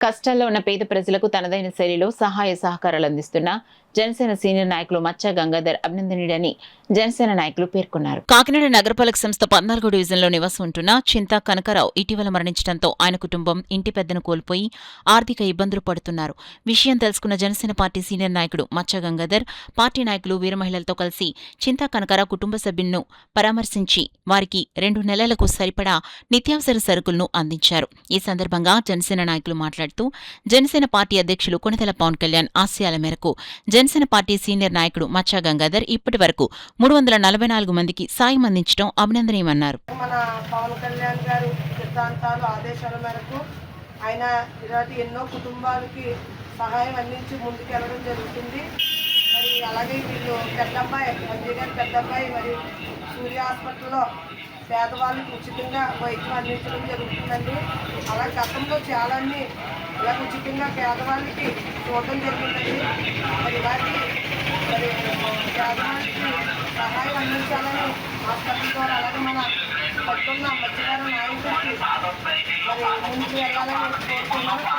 కష్టాల్లో ఉన్న పేద ప్రజలకు తనదైన శైలిలో సహాయ సహకారాలు అందిస్తున్న జనసేన సీనియర్ నాయకులు మచ్చ గంగాధర్ అభినందనీయుడని జనసేన నాయకులు పేర్కొన్నారు. కాకినాడ నగరపాలక సంస్థ 14 డివిజన్లో నివాసం ఉంటున్న చింతా కనకరావు ఇటీవల మరణించడంతో ఆయన కుటుంబం ఇంటి పెద్దను కోల్పోయి ఆర్థిక ఇబ్బందులు పడుతున్నారు. విషయం తెలుసుకున్న జనసేన పార్టీ సీనియర్ నాయకుడు మచ్చ గంగాధర్ పార్టీ నాయకులు వీర మహిళలతో కలిసి చింతా కనకరావు కుటుంబ సభ్యులను పరామర్శించి వారికి 2 నెలలకు సరిపడా నిత్యావసర సరుకులను అందించారు. ఈ సందర్భంగా జనసేన నాయకులు మాట్లాడుతూ జనసేన పార్టీ అధ్యక్షులు కొణిదెల పవన్ కళ్యాణ్ ఆశయాల మేరకు జనసేన పార్టీ సీనియర్ నాయకుడు మచ్చ గంగాధర్ ఇప్పటి వరకు 344 మందికి సాయం అందించడం అభినందనీయమన్నారు. మన పవన్ కళ్యాణ్ గారు సిద్ధాంతాలు ఆదేశాల మేరకు ఆయన ఇలాంటి ఎన్నో కుటుంబాలకి సహాయం అందించి ముందుకెళ్ళడం జరుగుతుంది. మరి అలాగే వీళ్ళు పెద్దమ్మాయి మంజీ గారి పెద్దమ్మాయి మరి సూర్య హాస్పిటల్లో పేదవాళ్ళకి ఉచితంగా వైద్యం అందించడం జరుగుతుందండి. అలా గతంలో చాలాన్ని ఇలా ఉచితంగా పేదవాళ్ళకి చూడడం జరిగిందండి. మరి ఇలాంటి మరి పేదవాళ్ళకి సహాయం అందించాలని హాస్పిటల్ ద్వారా అలాగే మన పట్టుకున్న మధ్యకాల నాయకులకి మరి ముందుకు వెళ్ళాలని కోరుతున్నాను.